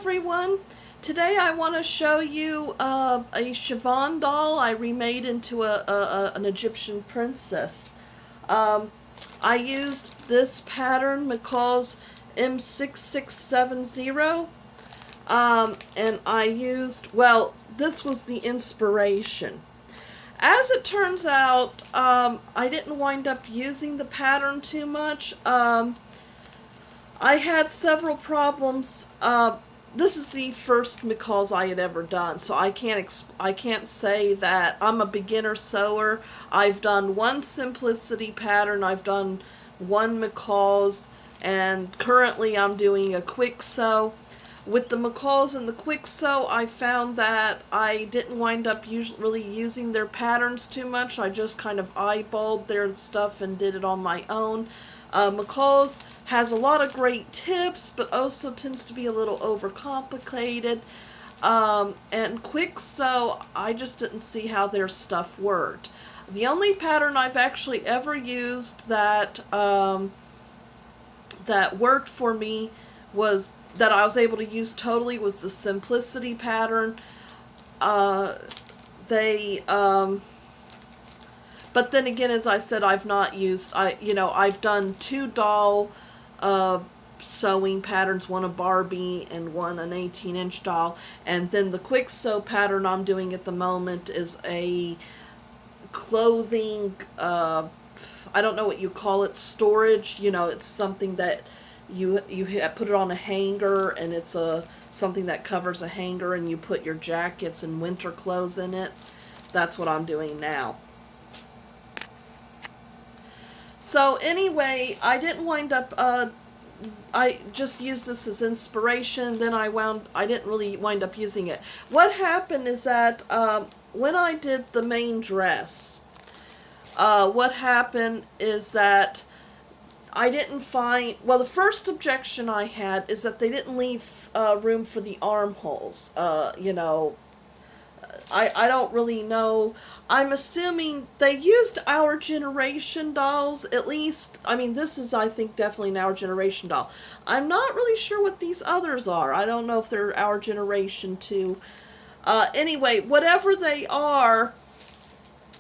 everyone. Today I want to show you a Chavonne doll I remade into an Egyptian princess. I used this pattern, McCalls M6670, and I used, well, this was the inspiration. As it turns out, I didn't wind up using the pattern too much. I had several problems. This is the first McCalls I had ever done, so I can't say that I'm a beginner sewer. I've done one simplicity pattern, I've done one McCalls, and currently I'm doing a quick sew. With the McCalls and the quick sew, I found that I didn't wind up really using their patterns too much. I just kind of eyeballed their stuff and did it on my own. McCalls has a lot of great tips, but also tends to be a little overcomplicated. And quick sew, I just didn't see how their stuff worked. The only pattern I've actually ever used that that worked for me was that I was able to use totally was the simplicity pattern. But then again, as I said, I've not used, I've done two doll sewing patterns, one a Barbie and one an 18-inch doll. And then the quick sew pattern I'm doing at the moment is a clothing, I don't know what you call it, storage. It's something that you put it on a hanger, and it's something that covers a hanger, and you put your jackets and winter clothes in it. That's what I'm doing now. So anyway, I didn't wind up, I just used this as inspiration, then I didn't really wind up using it. What happened is that when I did the main dress, what happened is that I didn't find, well, the first objection I had is that they didn't leave room for the armholes. I don't really know. I'm assuming they used Our Generation dolls, at least. I mean, this is, I think, definitely an Our Generation doll. I'm not really sure what these others are. I don't know if they're Our Generation too. Anyway, whatever they are,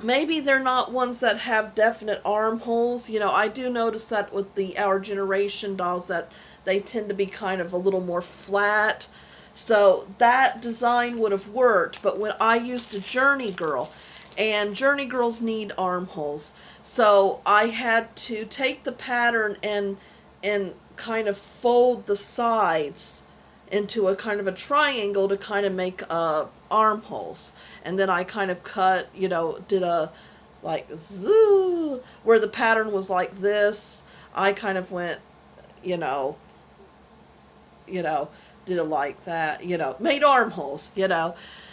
maybe they're not ones that have definite armholes. I do notice that with the Our Generation dolls that they tend to be kind of a little more flat. So that design would have worked, but when I used a Journey Girl, and Journey Girls need armholes, so I had to take the pattern and kind of fold the sides into a kind of a triangle to kind of make armholes. And then I kind of cut, did a like zoo where the pattern was like this. I kind of went, did it like that, made armholes,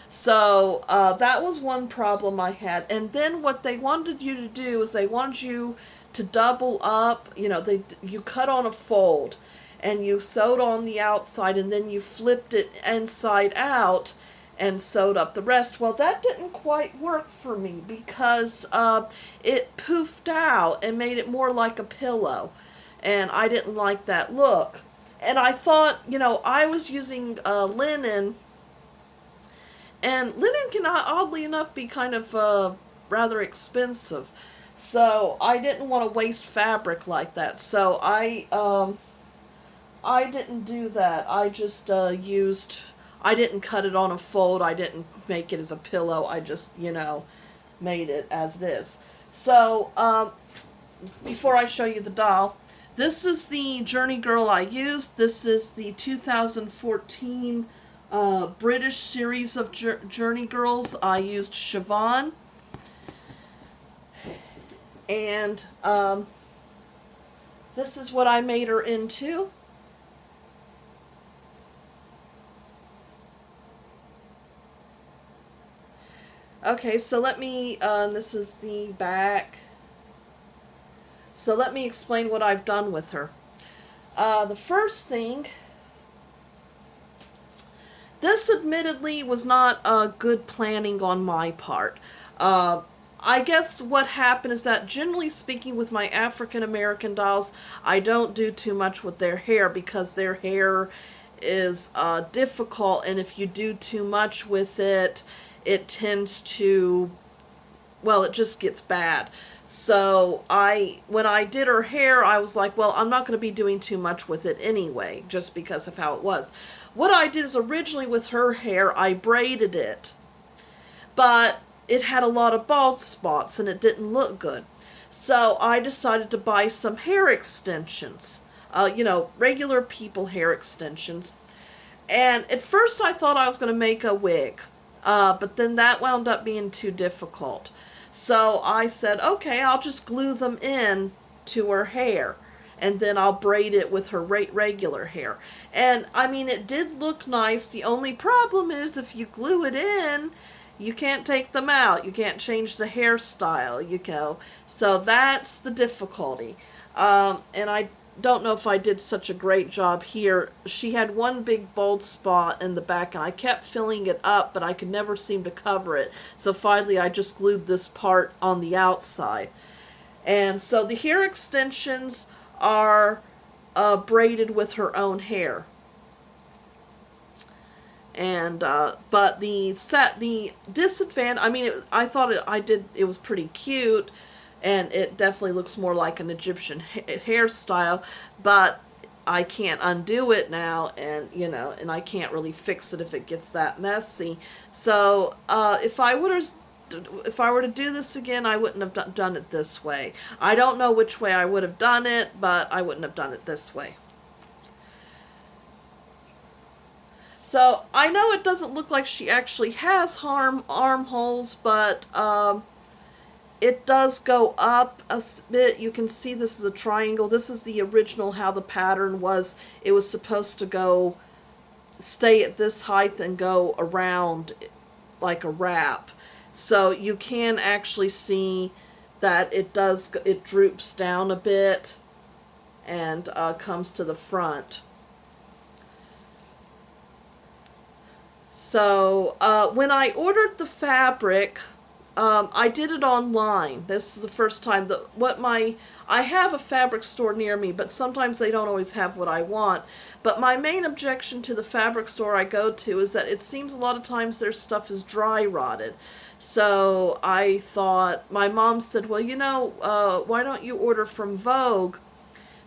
So that was one problem I had. And then what they wanted you to do is they wanted you to double up, you cut on a fold and you sewed on the outside, and then you flipped it inside out and sewed up the rest. Well, that didn't quite work for me because it poofed out and made it more like a pillow, and I didn't like that look. And I thought, I was using linen, and linen can, oddly enough, be kind of rather expensive. So I didn't want to waste fabric like that. So I didn't do that. I just I didn't cut it on a fold. I didn't make it as a pillow. I just, made it as it is. So before I show you the doll, this is the Journey Girl I used. This is the 2014 British series of Journey Girls. I used Chavonne. And this is what I made her into. Okay, so let me, this is the back. So let me explain what I've done with her. The first thing, this admittedly was not good planning on my part. I guess what happened is that, generally speaking, with my African American dolls, I don't do too much with their hair because their hair is difficult, and if you do too much with it, it tends to, well, it just gets bad. So when I did her hair, I was like, well, I'm not going to be doing too much with it anyway, just because of how it was. What I did is originally with her hair, I braided it, but it had a lot of bald spots and it didn't look good. So I decided to buy some hair extensions, regular people hair extensions. And at first I thought I was going to make a wig, but then that wound up being too difficult. So I said, okay, I'll just glue them in to her hair, and then I'll braid it with her regular hair. And I mean, it did look nice. The only problem is if you glue it in, you can't take them out. You can't change the hairstyle, So that's the difficulty. And I don't know if I did such a great job here. She had one big bald spot in the back, and I kept filling it up, but I could never seem to cover it. So finally I just glued this part on the outside. And so the hair extensions are braided with her own hair. And but the disadvantage, I mean, I thought it was pretty cute, and it definitely looks more like an Egyptian hairstyle, but I can't undo it now, and and I can't really fix it if it gets that messy. So if I were to do this again, I wouldn't have done it this way. I don't know which way I would have done it, but I wouldn't have done it this way. So I know it doesn't look like she actually has armholes, but it does go up a bit. You can see this is a triangle. This is the original how the pattern was. It was supposed to stay at this height and go around like a wrap. So you can actually see that it droops down a bit and comes to the front. So when I ordered the fabric, I did it online. This is the first time I have a fabric store near me, but sometimes they don't always have what I want. But my main objection to the fabric store I go to is that it seems a lot of times their stuff is dry rotted. So I thought, my mom said, well, why don't you order from Vogue?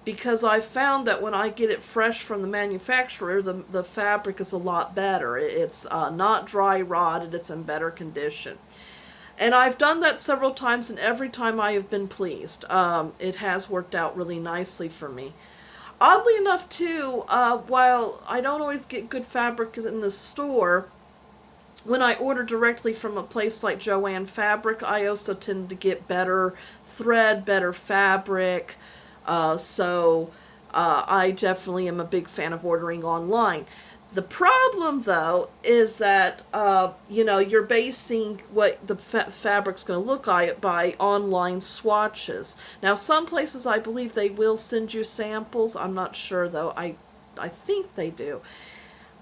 Because I found that when I get it fresh from the manufacturer, the fabric is a lot better. It's not dry rotted, it's in better condition. And I've done that several times, and every time I have been pleased. It has worked out really nicely for me. Oddly enough, too, while I don't always get good fabric in the store, when I order directly from a place like Joann Fabric, I also tend to get better thread, better fabric. So I definitely am a big fan of ordering online. The problem, though, is that, you're basing what the fabric's going to look like by online swatches. Now, some places I believe they will send you samples. I'm not sure, though. I think they do.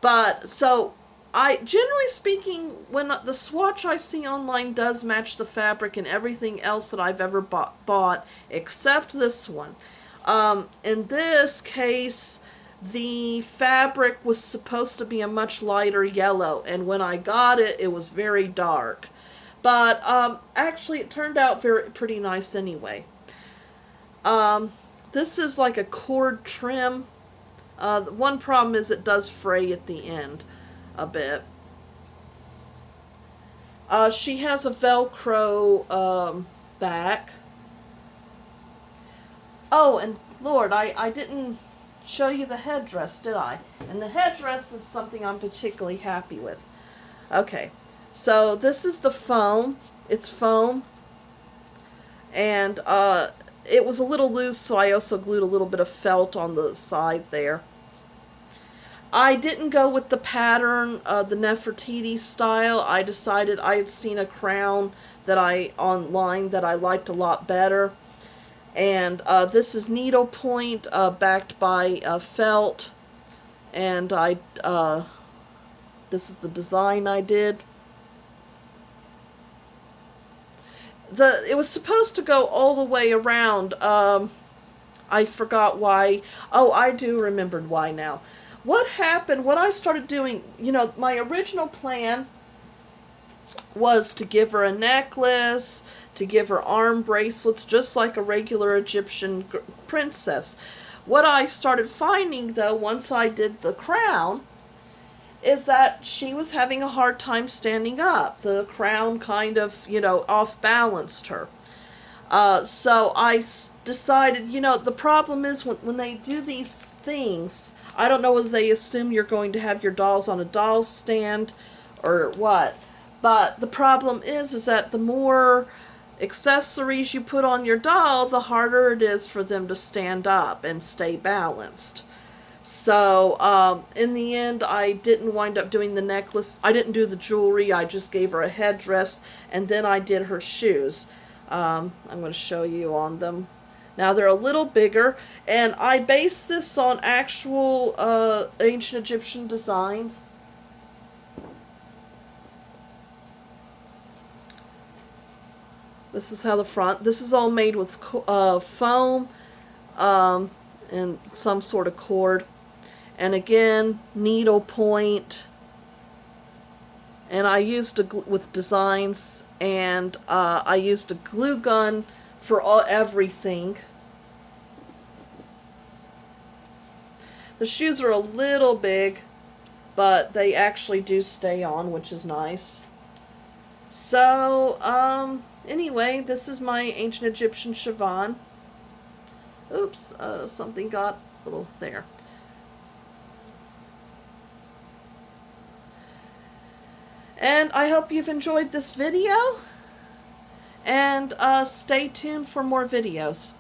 But, so, generally speaking, when the swatch I see online does match the fabric and everything else that I've ever bought, except this one. In this case, the fabric was supposed to be a much lighter yellow, and when I got it, it was very dark. But actually, it turned out pretty nice anyway. This is like a cord trim. The one problem is it does fray at the end a bit. She has a Velcro back. Oh, and Lord, I didn't show you the headdress, did I? And the headdress is something I'm particularly happy with. Okay, so this is the foam. It's foam. And it was a little loose, so I also glued a little bit of felt on the side there. I didn't go with the pattern, the Nefertiti style. I decided I had seen a crown online that I liked a lot better. And this is needlepoint backed by felt, and this is the design I did. It was supposed to go all the way around. I forgot why. Oh, I do remember why now. what happened, what I started doing, you know, my original plan was to give her a necklace, to give her arm bracelets, just like a regular Egyptian princess. What I started finding, though, once I did the crown, is that she was having a hard time standing up. The crown kind of, you know, off-balanced her. So I decided, you know, the problem is when they do these things, I don't know whether they assume you're going to have your dolls on a doll stand or what, but the problem is that the more accessories you put on your doll, the harder it is for them to stand up and stay balanced. So, in the end, I didn't wind up doing the necklace. I didn't do the jewelry. I just gave her a headdress, and then I did her shoes. I'm going to show you on them. Now, they're a little bigger, and I based this on actual ancient Egyptian designs. This is how the front. This is all made with foam and some sort of cord. And again, needle point. And I used with designs, and I used a glue gun for everything. The shoes are a little big, but they actually do stay on, which is nice. So, anyway, this is my ancient Egyptian Chavonne. Oops, something got a little there. And I hope you've enjoyed this video, and stay tuned for more videos.